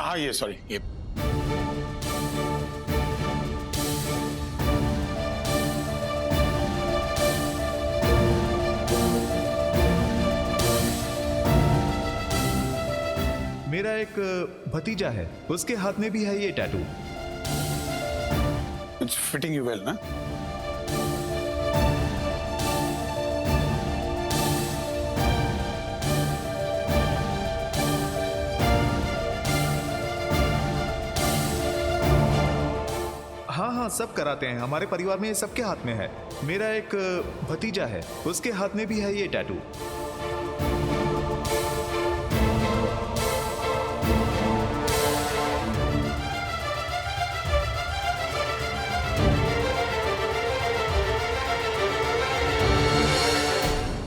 हाँ ये सॉरी ये मेरा एक भतीजा है, उसके हाथ में भी है ये tattoo. It's fitting you well ना? हाँ, सब कराते हैं, हमारे परिवार में सबके हाथ में है। मेरा एक भतीजा है, उसके हाथ में भी है ये टैटू।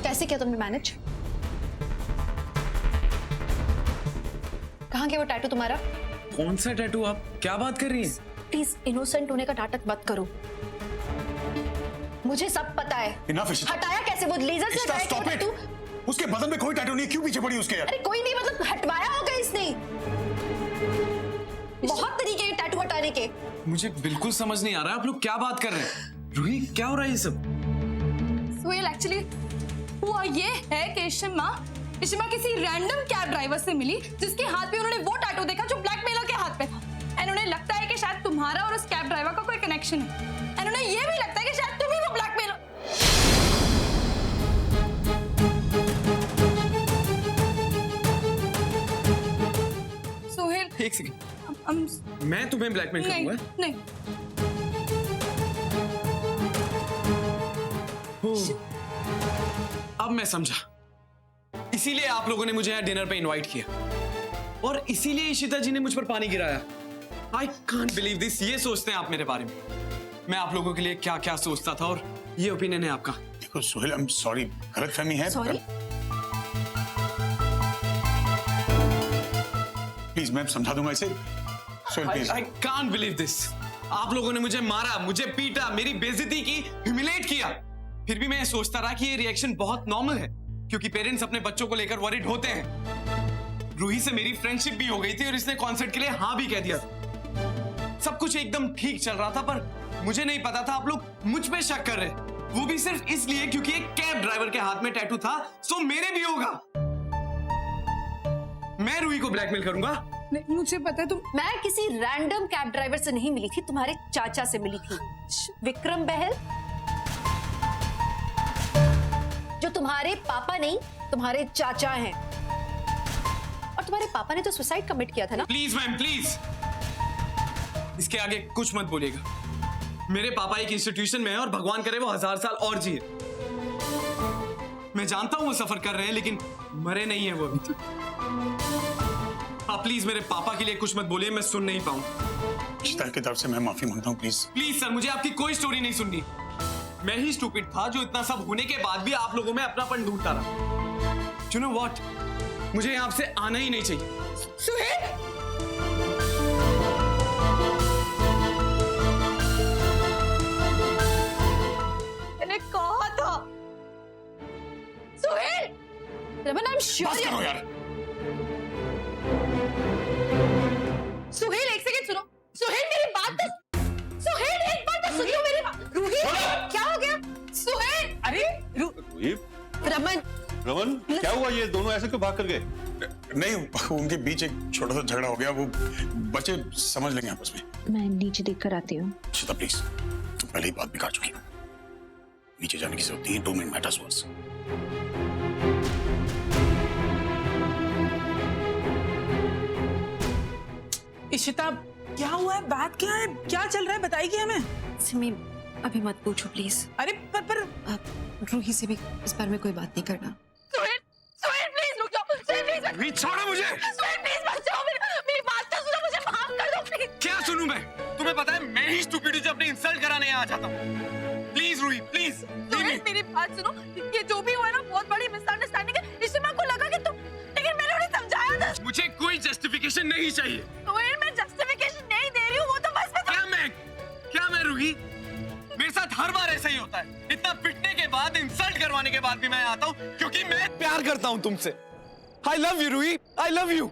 कैसे किया तुमने मैनेज? कहाँ गया वो टैटू तुम्हारा? कौन सा टैटू? आप क्या बात कर रही हैं? प्लीज इनोसेंट होने का नाटक मत करो, मुझे सब पता है। Enough, इशिता। हटाया कैसे वो लेजर से? Ishita, stop it! उसके बदन में कोई टैटू नहीं, क्यों पीछे पड़ी उसके? अरे कोई नहीं, मतलब हटवाया होगा इसने। बहुत तरीके हैं टैटू हटाने के। मुझे बिल्कुल समझ नहीं आ रहा है आप लोग क्या बात कर रहे हैं। रूही, क्या हो रहा है ये सब? सोहेल, एक्चुअली हुआ ये है कि इशिमा किसी रैंडम कैब ड्राइवर से मिली जिसके हाथ पे उन्होंने वो टैटू देखा जो ब्लैकमेलर के हाथ पे था। एंड उन्हें लगता है कि शायद तुम्हारा और उस कैब ड्राइवर का कोई कनेक्शन है। एंड उन्हें ये भी लगता है कि शायद तुम ही वो ब्लैकमेलर। सोहेल, एक सेकंड, मैं तुम्हें ब्लैकमेल करूंगा? नहीं। अब मैं समझा, इसीलिए आप लोगों ने मुझे यहाँ डिनर पे इनवाइट किया और इसीलिए इशिता जी ने मुझ पर पानी गिराया। I can't believe this. ये सोचते हैं आप मेरे बारे में। मैं आप लोगों के लिए क्या क्या सोचता था और ये ओपिनियन है आपका। देखो सोहेल, आई एम सॉरी, गलतफहमी है। सॉरी? प्लीज मैं समझा दूंगा इसे। Sohail please. I can't believe this. आप लोगों ने मुझे मारा, मुझे पीटा, मेरी बेइज्जती की, ह्यूमिलेट किया। फिर भी मैं सोचता रहा कि ये रिएक्शन बहुत नॉर्मल है क्योंकि पेरेंट्स अपने बच्चों को लेकर वरीड होते हैं। रूही से मेरी फ्रेंडशिप भी हो गई थी और इसने कॉन्सर्ट के लिए हाँ भी कह दिया था। सब कुछ एकदम ठीक चल रहा था, पर मुझे नहीं पता था आप लोग मुझ पे शक कर रहे, वो भी सिर्फ इसलिए क्योंकि एक कैब ड्राइवर के हाथ में टैटू था, सो मेरे भी होगा। मैं रूही को ब्लैकमेल करूंगा? नहीं, मुझे पता है तुम। मैं किसी रैंडम कैब ड्राइवर से नहीं मिली थी, तुम्हारे चाचा से मिली थी, विक्रम बहल, जो तुम्हारे पापा नहीं तुम्हारे चाचा हैं। और तुम्हारे पापा ने तो सुसाइड कमिट किया था ना? प्लीज मैम, प्लीज इसके आगे कुछ मत बोलिएगा। मेरे पापा एक इंस्टीट्यूशन में है और भगवान करे वो 1000 साल और जिए। मैं जानता हूं वो सफर कर रहे हैं लेकिन मरे नहीं है वो अभी तक। आप प्लीज मेरे पापा के लिए कुछ मत बोलिए, मैं सुन नहीं पाऊं। इशिता की तरफ से मैं माफी मांगता हूँ, प्लीज। प्लीज सर, मुझे आपकी कोई स्टोरी नहीं सुननी। मैं ही स्टूपिड था जो इतना सब होने के बाद भी आप लोगों में अपनापन ढूंढता रहा। You know what? मुझे यहाँ से आना ही नहीं चाहिए। सोहेल, मैंने कहा था। Sohail, Raman, I am sure. बस करो यार। सोहेल एक सेकंड सुनो। सोहेल मेरी बात तो, सोहेल एक बात तो सुनियो मेरी बात। रूही, क्या हो गया? सोहेल, अरे रमन, रमन, क्या हुआ? ये दोनों ऐसे क्यों भाग कर गए? नहीं, उनके बीच एक छोटा सा झगड़ा हो गया, वो बच्चे समझ लेंगे आपस में। मैं नीचे देख कर आती हूँ। इशिता प्लीज, तुम पहले ही बात बिगाड़ चुकी हो। नीचे जाने की जरूरत नहीं है, 2 मिनट मैटर्स बस। इशिता, क्या हुआ है? बात क्या है? क्या चल रहा है? बताइए हमें। सिमी, अभी मत पूछो प्लीज। अरे पर रूही से भी इस बारे में कोई बात नहीं करना। सोहेल, सोहेल प्लीज रुक जाओ। सोहेल प्लीज, भी छोड़ो मुझे। सोहेल प्लीज मत जाओ। मेरी बात तो सुनो, मुझे माफ कर दो प्लीज। क्या सुनूं मैं? तुम्हें पता है मैं ही स्टूपिड हूं जो अपने इंसल्ट कराने यहाँ आ जाता हूँ। Please Ruhi, please. सोहेल मेरी बात सुनो, ये जो भी हुआ ना बहुत बड़ी मिसअंडरस्टैंडिंग है। इशिमा को लगा कि तुम, लेकिन मैंने उन्हें समझाया था। मुझे कोई जस्टिफिकेशन नहीं चाहिए। सोहेल, मैं जस्टिफिकेशन नहीं दे रही हूँ, वो तो बस क्या मैं रूही? मेरे साथ हर बार ऐसा ही होता है। इतना पिटने के बाद, इंसल्ट करवाने के बाद भी मैं आता हूँ क्योंकि मैं प्यार करता हूँ तुमसे। I love you Roohi, I love you.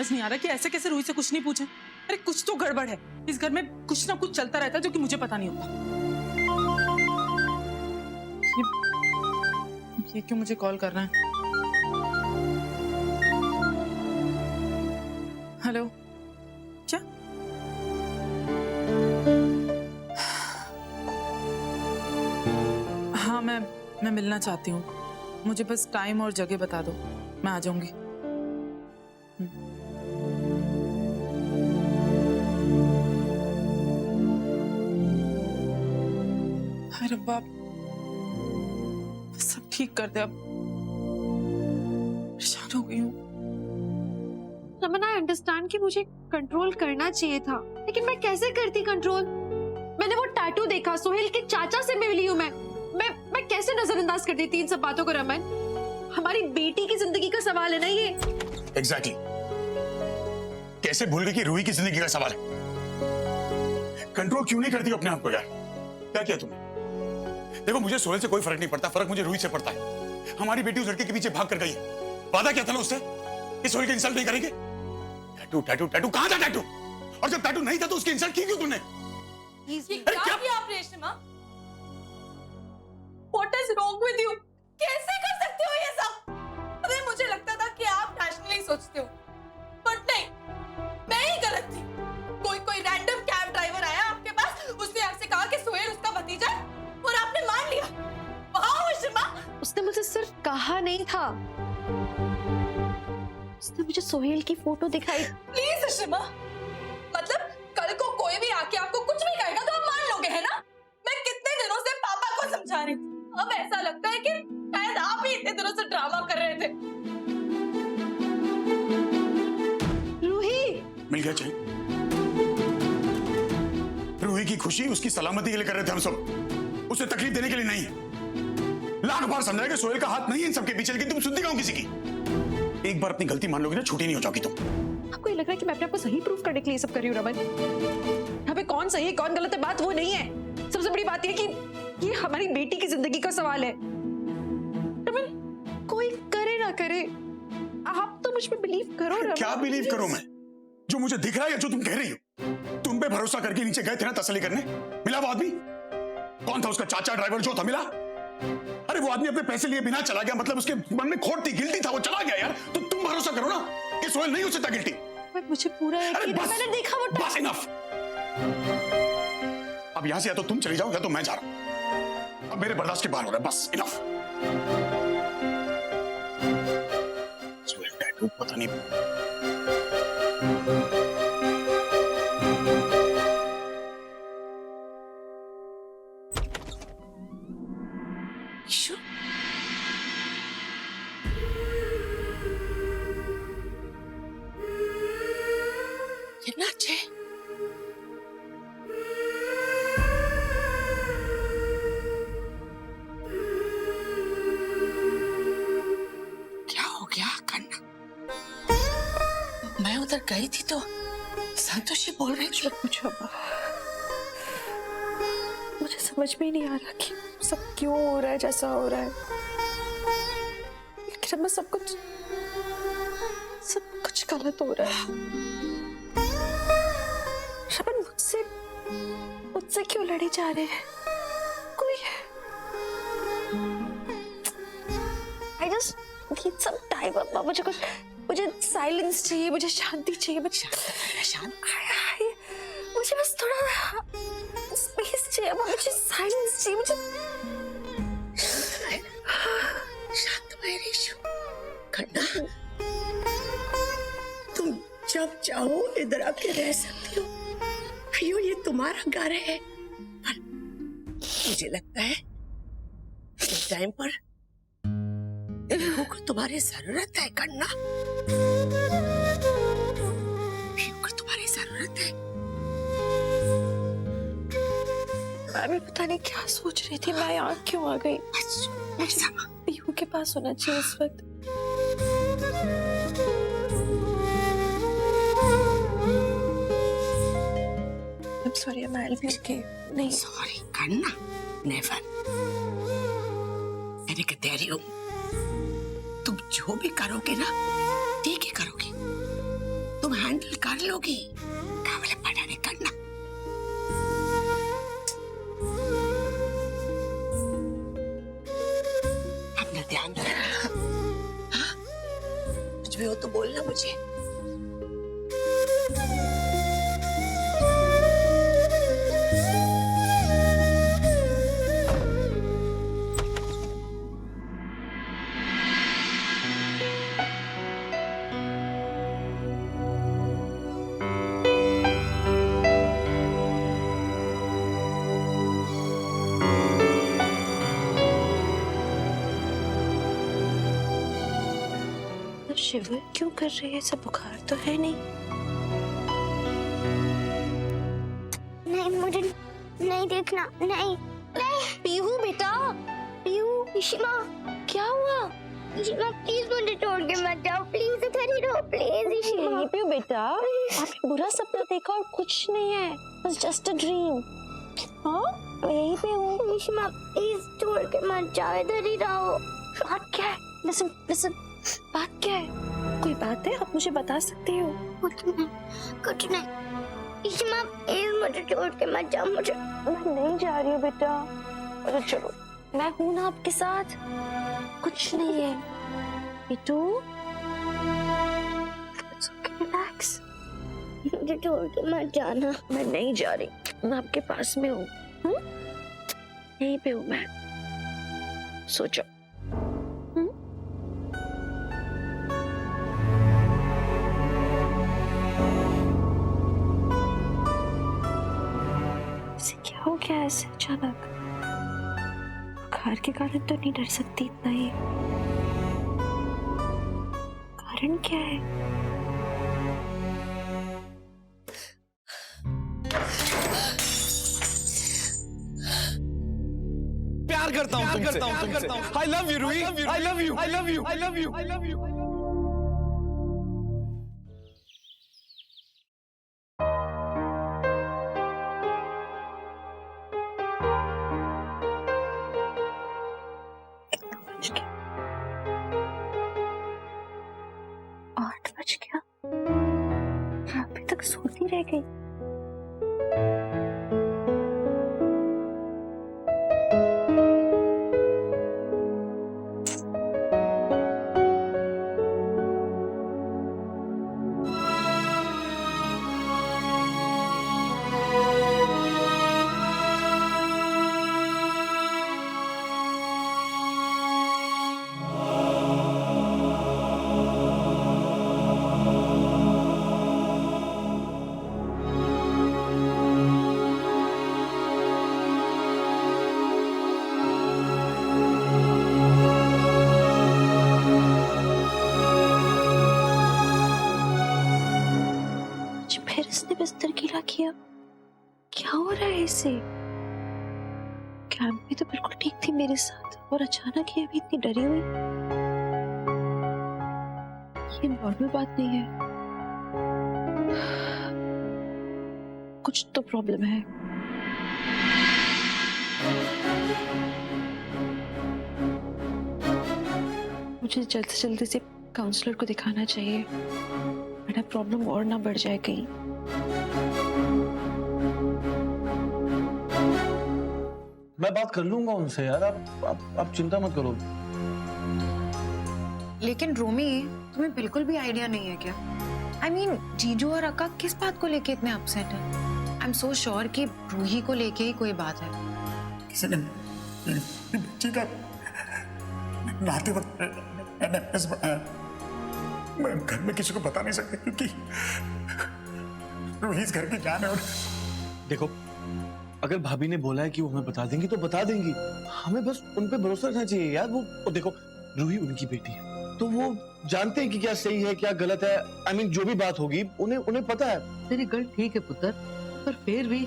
समझ नहीं आ रहा कि ऐसे कैसे रूही से कुछ नहीं पूछे। अरे कुछ तो गड़बड़ है, इस घर में कुछ ना कुछ चलता रहता है जो कि मुझे पता नहीं होता। ये क्यों मुझे कॉल कर रहा है? हेलो, क्या? हाँ, मैं मिलना चाहती हूँ। मुझे बस टाइम और जगह बता दो, मैं आ जाऊंगी। अरे बाप, सब ठीक कर दे अब। परेशान हो गई हूँ। रमन, आई अंडरस्टैंड कि मुझे कंट्रोल करना चाहिए था, लेकिन मैं कैसे करती कंट्रोल? मैंने वो टैटू देखा, सोहेल के चाचा से मिली हूँ मैं कैसे नजरअंदाज कर देती इन सब बातों को? रमन, हमारी बेटी की जिंदगी का सवाल है ना ये। एग्जैक्टली। कैसे भूल गई कि रूही की जिंदगी का सवाल है? कंट्रोल क्यों नहीं करती अपने आप को यार? क्या किया तुमने? देखो, मुझे सोहेल से कोई फर्क नहीं पड़ता, फर्क मुझे रूही से पड़ता है। हमारी बेटी उस लड़के के पीछे भाग कर गई है। वादा क्या था ना उससे कि सोहेल की इंसल्ट नहीं करेंगे? टैटू टैटू टैटू कहां था टैटू? और जब टैटू नहीं था तो उसकी इंसल्ट की क्यों तुमने? ये क्या किया आपने Reshma? What is wrong with you? कैसे कर सकते हो ये सब? अरे मुझे लगता था कि आप रैशनली सोचते हो, बट नहीं, मैं ही गलत थी। कोई रैंडम कैब ड्राइवर आया आपके पास, उसने आपसे कहा कि सोहेल उसका भतीजा है और आपने मान लिया। वाह रेशमा! उसने मुझे सिर्फ कहा नहीं था, उसने मुझे सोहेल की फोटो दिखाई। प्लीज रेशमा, मतलब कल को कोई भी आके आपको कुछ भी कहेगा तो आप मान लोगे, है ना? मैं कितने दिनों से पापा को समझा रही थी, अब ऐसा लगता है कि शायद आप ही इतने दिनों से ड्रामा कर रहे थे। रूही, मिल गया चाहिए। रूही की खुशी उसकी सलामती के लिए कर रहे थे हम सब, उसे तकलीफ देने के लिए नहीं। लाख बार समझाया कि सोहेल का हाथ नहीं है इन सबके पीछे, लेकिन तुम सुनती कहाँ किसी की? एक बार अपनी गलती मान लोगी ना, छूटी नहीं हो जाओगी तुम। आपको ये लग रहा है कि मैं अपने आप को सही प्रूफ करने के लिए ये सब कर रही हूँ? रमन, यहाँ पे कौन सही है कौन गलत है बात वो नहीं है। सबसे बड़ी बात ये कि ये हमारी बेटी की जिंदगी का सवाल है। रमन, कोई करे ना करे, आप तो मुझ पे बिलीव करो। रमन, क्या बिलीव करूं मैं? जो मुझे दिख रहा है या जो तुम कह रही हो? तुम पे भरोसा करके नीचे गए थे ना तसल्ली करने, मिला वो आदमी? कौन था उसका चाचा ड्राइवर जो था? मिला? अरे वो आदमी अपने पैसे लिए बिना चला गया, मतलब उसके मन में खोट थी, गिल्टी था, वो चला गया यार। तो तुम भरोसा करो ना कि सोहेल नहीं हो सकता गिल्टी। मुझे पूरा यकीन है, मैंने देखा वो। बस इनफ। अब यहां से या तो तुम चली जाओ या तो मैं जा रहा हूं। अब मेरे बर्दाश्त के बाहर हो रहा है, बस इनफ। सोहेल टैटू पता नहीं। मैं उधर गई थी तो संतोषी बोल रही थी। पूछो, मुझे समझ में ही नहीं आ रहा कि सब क्यों हो रहा है जैसा हो रहा है, लेकिन मैं सब कुछ गलत हो रहा है। शबन, मुझसे क्यों लड़े जा रहे हैं? कोई I just need some time। मुझे साइलेंस चाहिए, मुझे शांति चाहिए, मुझे बस थोड़ा स्पेस चाहिए, मुझे साइलेंस चाहिए, मुझे शांत रेशु, खन्ना, तुम जब चाहो इधर आके रह सकती हो। अयो, ये तुम्हारा घर है, पर मुझे लगता है इस टाइम पर को तुम्हारी जरूरत है कन्ना, तुम्हारी जरूरत है। मैं भी पता नहीं क्या सोच रही थी, मैं यहाँ क्यों आ गई? पीहू के पास होना चाहिए इस वक्त। I'm sorry, I'll be okay. नहीं, सॉरी कन्ना, नेवर। मैंने कह रही हूँ, तुम जो भी करोगे ना ठीक ही करोगी। हैंडल कर लोगी। काबिल पढ़ा नहीं करना। अपना ध्यान रखना। हाँ? कुछ भी हो तो बोलना मुझे। शिविर क्यों कर रही है? सब बुखार तो है नहीं। नहीं, मुझे नहीं देखना। नहीं नहीं। पीहू बेटा, पीहू। इशिमा, क्या हुआ? इशिमा प्लीज मुझे छोड़ के मत जाओ। प्लीज इधर ही रहो प्लीज। इशिमा नहीं पीहू बेटा, आपने बुरा सपना देखा और कुछ नहीं है, बस जस्ट अ ड्रीम। हाँ, मैं यहीं पे हूँ। इशिमा प्लीज छोड़ के मत जाओ, इधर ही रहो। बात क्या है? लिसन लिसन, बात क्या है? कोई बात है, आप मुझे बता सकते हो? कुछ नहीं। इशिमा प्लीज मुझे छोड़ के मत जाओ। मुझे मैं नहीं जा रही हूँ बेटा। अरे चलो, मैं हूँ ना आपके साथ। कुछ नहीं है बेटू। रिलैक्स। मुझे छोड़ के मत जाना। मैं नहीं जा रही, मैं आपके पास में हूँ। यहीं पे हूँ मैं। सोचो। क्या हो गया ऐसे अचानक? बुखार के कारण तो नहीं डर सकती इतना ही। कारण क्या है? प्यार करता हूँ तुमसे। I love you, Ruhi. I love you, I love you, I love you, I love you। बच गया। अभी तक सोती रह गई। फिर इसने बिस्तर गीला किया। क्या हो रहा है इसे? कैंप में तो बिल्कुल ठीक थी मेरे साथ, और अचानक ये अभी इतनी डरी हुई। ये नॉर्मल बात नहीं है। कुछ तो प्रॉब्लम है। मुझे जल्द से जल्दी से काउंसलर को दिखाना चाहिए, वरना प्रॉब्लम और ना बढ़ जाए कहीं। मैं बात कर लूंगा उनसे यार, आप चिंता मत करो। लेकिन रोमी, तुम्हें बिल्कुल भी आइडिया नहीं है क्या? I mean, जीजू और अक्का किस बात को लेके इतने अपसेट हैं? आई एम सो श्योर कि रूही को लेके ही कोई बात है। किसी ने बच्ची का नहाते वक्त NFS बनाया। मैं घर में किसी को बता नहीं सकता क्योंकि रूही इस घर की जान है। और देखो, अगर भाभी ने बोला है कि वो हमें बता देंगी तो बता देंगी। हमें बस उन पे भरोसा रखना चाहिए यार। वो देखो, रूही उनकी बेटी है तो वो जानते हैं कि क्या सही है क्या गलत है। I mean, जो भी बात होगी उन्हें पता है। तेरी गल ठीक है पुत्र, पर फिर भी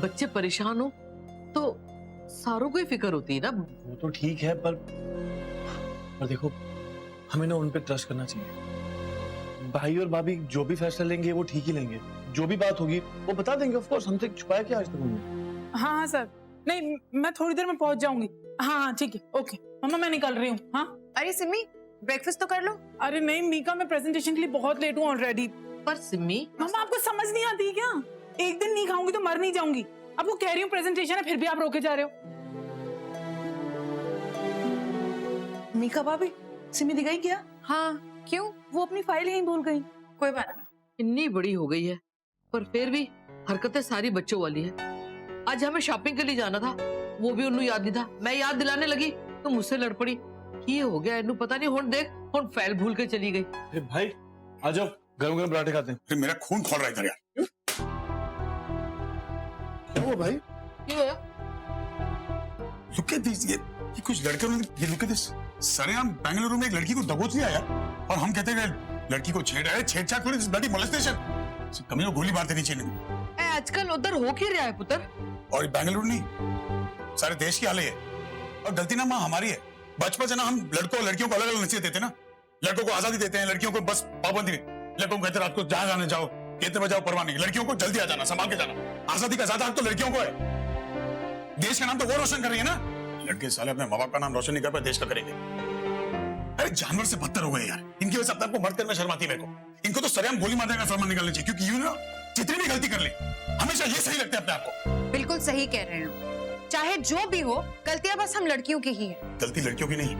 बच्चे परेशान हो तो सारों को ही फिक्र होती है ना। वो तो ठीक है, पर देखो, हमें ना उन पे ट्रस्ट करना चाहिए। भाई और भाभी जो भी फैसला लेंगे वो ठीक ही लेंगे। जो भी बात होगी वो बता देंगे। ऑफ कोर्स, हमसे छुपाया क्या आज तक उन्होंने। हाँ हाँ सर, नहीं मैं थोड़ी देर में पहुंच जाऊंगी। हाँ हाँ ठीक है, ओके मम्मा मैं निकल रही हूँ। हाँ अरे सिमी, ब्रेकफास्ट तो कर लो। अरे नहीं मीका, मैं प्रेजेंटेशन के लिए बहुत लेट हूँ ऑलरेडी। पर सिमी, मामा आपको समझ नहीं आती क्या? एक दिन नहीं खाऊंगी तो मर नहीं जाऊंगी। आपको कह रही हूँ प्रेजेंटेशन है, फिर भी आप रोके जा रहे हो। मीका भाभी, सिमी दिखाई क्या? हाँ, क्यों? वो अपनी फाइल यहीं भूल गई। कोई बात नहीं। इतनी बड़ी हो गई है पर फिर भी हरकतें सारी बच्चों वाली है। आज हमें शॉपिंग के लिए जाना था, वो भी उन्हें याद नहीं था। मैं याद दिलाने लगी तो मुझसे लड़ पड़ी। ये हो गया इन्हू पता नहीं। हुन देख, हुन फाइल भूल के चली गई। अरे भाई आ जाओ, गरम गरम पराठे खाते हैं। अरे मेरा खून खोल रहा है इधर यार। क्या हुआ भाई? लुक एट दिस, ये कुछ लड़के ने ये लुक एट दिस। सर हम बेंगलुरु में एक लड़की को दबोच लिया यार, और हम कहते हैं लड़की को छेड़ रहा है। छेड़छाड़ थोड़ी, दिस ब्लडी मोलेस्टेशन। कमी को गोली मार देनी चाहिए। आजकल उधर हो क्या रहा है पुत्र? और बेंगलुरु नहीं, सारे देश की हाल है। और गलती ना माँ हमारी है। बचपन से ना हम लड़कों लड़कियों को अलग अलग नसीहत देते ना। लड़कों को आजादी देते हैं, लड़कियों को बस पाबंदी में। लड़कों को कहते रात को जहां जाने जाओ, कितने बजे जाओ परवाह नहीं। लड़कियों को जल्दी आ जाना, संभाल के जाना। आजादी का ज्यादा हक तो लड़कियों को है। देश का नाम तो वो रोशन कर रही है ना। लड़के साले अपने माँ बाप का नाम रोशन नहीं कर पाए, देश का करेंगे। अरे जानवर से बदतर हो गए यार। इनकी वजह से अपने आपको मर्द करना शर्म आती है मेरे को। इनको तो सरेआम गोली मारने का फरमान निकालना चाहिए, क्योंकि यू नो जितनी भी गलती कर ले हमेशा ये सही लगता है अपने आप को। बिल्कुल सही कह रहे हैं। चाहे जो भी हो, गलतियां बस हम लड़कियों की ही है। गलती लड़कियों की नहीं,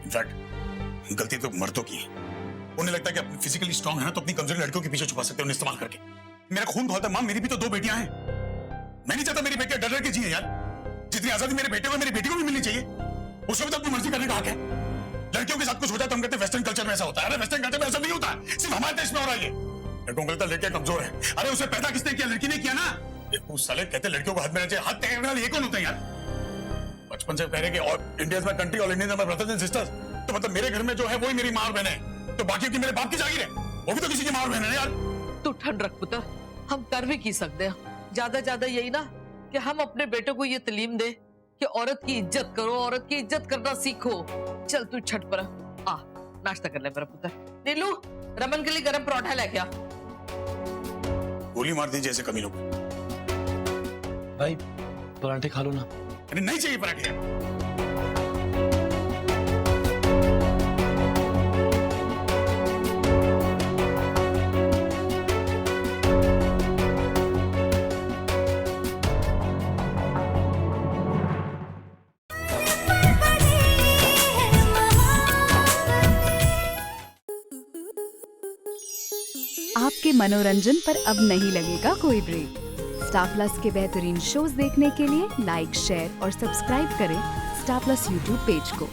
इनफैक्ट गलती तो मर्दों की है। उन्हें लगता है कि अपनी फिजिकली स्ट्रांग है ना, तो अपनी कमजोरी लड़कियों के पीछे छुपा सकते हैं उन्हें इस्तेमाल करके। मेरा खून खोलता है मां, मेरी भी तो 2 बेटियां हैं। मैं नहीं चाहता मेरी बेटियां डर डर के जिए यार। जितनी आजादी मेरे बेटे को, मेरी बेटी को भी मिलनी चाहिए। उसको भी तो अपनी मर्जी करने का हक है। लड़कियों के साथ कुछ हो जाए तो हम कहते हैं वेस्टर्न कल्चर में ऐसा होता है। अरे वेस्टर्न कल्चर में ऐसा नहीं होता है, सिर्फ हमारे देश में हो रहा है। लड़कों को लगता है लड़कियां कमजोर है। अरे उसे पैदा किसने किया? लड़की ने किया ना। उस साले कहते लड़कियों को हाथ में रहना चाहिए। हाथ तैरने वाले ये कौन होता है यार? बचपन से कह रहे कि और India is my country, all Indians are my brothers and sisters. तो मतलब मेरे घर में जो है वही मेरी मां और बहन है, तो बाकी की मेरे बाप की जागीर है। वो भी तो किसी की मां और बहन है यार। तू ठंड रख पुत्र, हम कर भी की सकते हैं। ज्यादा यही ना कि हम अपने बेटे को ये तालीम दे कि औरत की इज्जत करो, औरत की इज्जत करना सीखो। चल तू छठ पर आ, नाश्ता कर ले मेरा पुत्र। नीलू, रमन के लिए गरम पराठा लेके आ। गोली मार दीजिए ऐसे कमीनों को। भाई पराठे खा लो ना। अरे नहीं चाहिए पराठे। आपके मनोरंजन पर अब नहीं लगेगा कोई ब्रेक। स्टार प्लस के बेहतरीन शोज देखने के लिए लाइक, शेयर और सब्सक्राइब करें स्टार प्लस यूट्यूब पेज को।